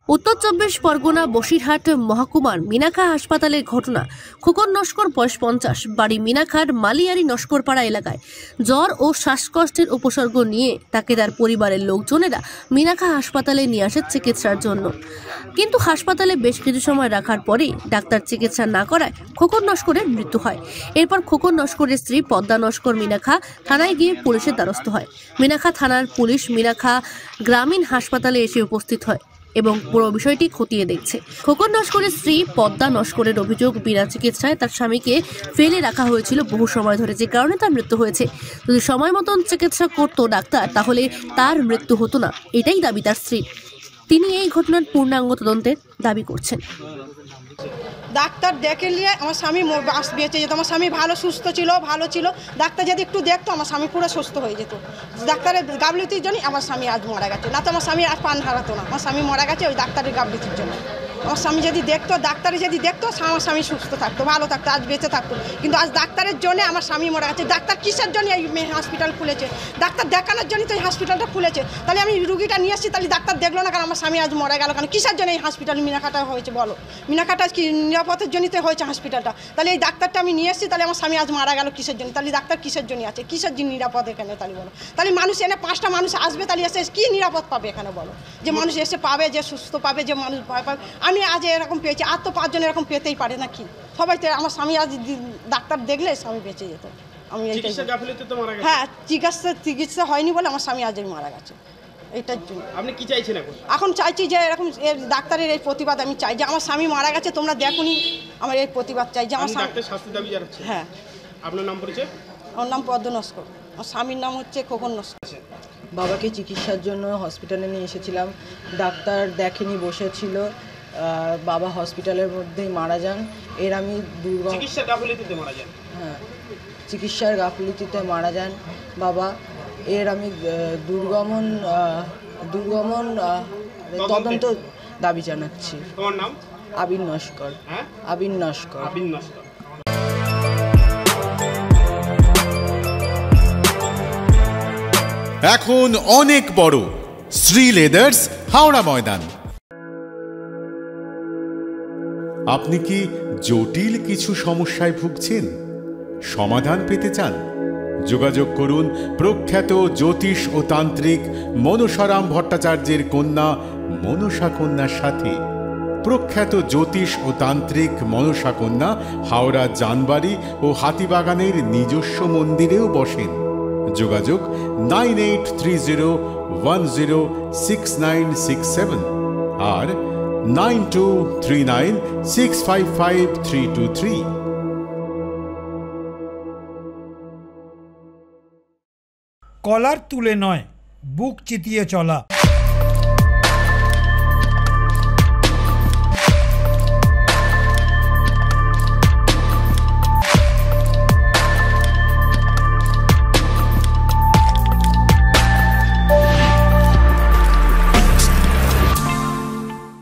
উত্তর ২৪ পরগনা বসিরহাট মহকুমার মিনাখা হাসপাতালের ঘটনা। খোকন নস্কর, বয়স ৫০, বাড়ি মিনাখার মালিয়ারি নস্করপাড়া এলাকায়। জ্বর ও শ্বাসকষ্টের উপসর্গ নিয়ে তাকে তার পরিবারের লোকজনেরা মিনাখা হাসপাতালে নিয়ে আসে চিকিৎসার জন্য। কিন্তু হাসপাতালে বেশ কিছু সময় রাখার পরেই ডাক্তার চিকিৎসা না করায় খোকন নস্করের মৃত্যু হয়। এরপর খোকন নস্করের স্ত্রী পদ্মা নস্কর মিনাখা থানায় গিয়ে পুলিশের দ্বারস্থ হয়। মিনাখা থানার পুলিশ মিনাখা গ্রামীণ হাসপাতালে এসে উপস্থিত হয় এবং পুরো বিষয়টি খতিয়ে দেখছে। খোকন নস্করের স্ত্রী পদ্মা নস্করের অভিযোগ, বিনা চিকিৎসায় তার স্বামীকে ফেলে রাখা হয়েছিল বহু সময় ধরে, যে কারণে তার মৃত্যু হয়েছে। যদি সময় মতন চিকিৎসা করতো ডাক্তার, তাহলে তার মৃত্যু হতো না, এটাই দাবি তার স্ত্রী। তিনি এই ঘটনার পূর্ণাঙ্গ তদন্তের দাবি করছেন। ডাক্তার দেখে নিয়ে আমার স্বামী বেঁচে যেত। আমার স্বামী সুস্থ ছিল, ভালো ছিল। ডাক্তার যদি একটু দেখতো আমার স্বামী পুরো সুস্থ হয়ে যেত। ডাক্তারের গাফিলতির জন্য আমার স্বামী আজ মারা গেছে, না তো আমার স্বামী আজ প্রাণ হারাতো না। আমার স্বামী মারা গেছে ওই ডাক্তারের গাফিলতির জন্য। আমার স্বামী যদি দেখতো, ডাক্তারে যদি দেখতো, আমার স্বামী সুস্থ থাকতো, ভালো থাকতো, আজ বেঁচে থাকতো। কিন্তু আজ ডাক্তারের জন্য আমার স্বামী মারা গেছে। ডাক্তার কিসের জন্য এই হসপিটাল খুলেছে? ডাক্তার দেখানোর জন্যই তো এই হসপিটালটা খুলেছে। তাহলে আমি রুগীটা নিয়ে আসছি, তাহলে ডাক্তার দেখলো না কারণ আমার স্বামী আজ মারা গেল কেন? কিসের জন্য এই হসপিটাল মিনাখাটা হয়েছে বলো? মিনাখাটা কি নিরাপত্তার জন্যই হয়েছে হসপিটালটা? তাহলে এই ডাক্তারটা আমি নিয়ে এসেছি, তাহলে আমার স্বামী আজ মারা গেল কিসের জন্য? তাহলে ডাক্তার কিসের জন্য আছে? কিসের জন্য নিরাপদ এখানে? তাহলে বলো, তাহলে মানুষ এনে 5টা মানুষ আসবে, তাহলে এসে কি নিরাপদ পাবে এখানে বলো? যে মানুষ এসে পাবে, যে সুস্থ পাবে, যে মানুষ ভয় পাবে। আমি আজ এরকম পেয়েছি, আর তো 5 জন এরকম পেতেই পারে না কি? সবাই তো আমার স্বামী আজ ডাক্তার দেখলে স্বামী বেঁচে যেত। আমি হ্যাঁ, চিকিৎসা হয়নি বলে আমার স্বামী আজ মারা গেছে। এটার জন্য আপনি কি চাইছেন এখন? চাইছি যে এরকম ডাক্তারের এই প্রতিবাদ আমি চাই, যে আমার স্বামী মারা গেছে, তোমরা দেখুনি, আমার এই প্রতিবাদ চাই যে আমার শাস্তি দাবি জানাচ্ছি। হ্যাঁ। আপনার নাম পরিচয়? আমার নাম পদ্মা নস্কর, আমার স্বামীর নাম হচ্ছে খোকন নস্কর। বাবাকে চিকিৎসার জন্য হসপিটালে নিয়ে এসেছিলাম, ডাক্তার দেখেনি, বসেছিল। বাবা হসপিটালের মধ্যেই মারা যান। এর আমি চিকিৎসার গাফিলতিতে মারা যান। হ্যাঁ, চিকিৎসার গাফিলতিতে মারা যান বাবা। এর আমি দুর্গমন তদন্ত দাবি জানাচ্ছি। তোমার নাম? আবির নস্কর। হ্যাঁ, আবির নস্কর। আবির নস্কর। এখন অনেক বড় শ্রী লেদার্স, হাওড়া ময়দান। আপনি কি জটিল কিছু সমস্যায় ভুগছেন? সমাধান পেতে চান? যোগাযোগ করুন প্রখ্যাত জ্যোতিষ ও তান্ত্রিক মনসারাম ভট্টাচার্যের কন্যা মনসা কন্যার সাথে। প্রখ্যাত জ্যোতিষ ও তান্ত্রিক মনসা কন্যা হাওড়া জানবাড়ি ও হাতিবাগানের নিজস্ব মন্দিরেও বসেন। যোগাযোগ 9830106967 আর 9239655323। কলার তুলে নয়, বুক চিতিয়ে চলা।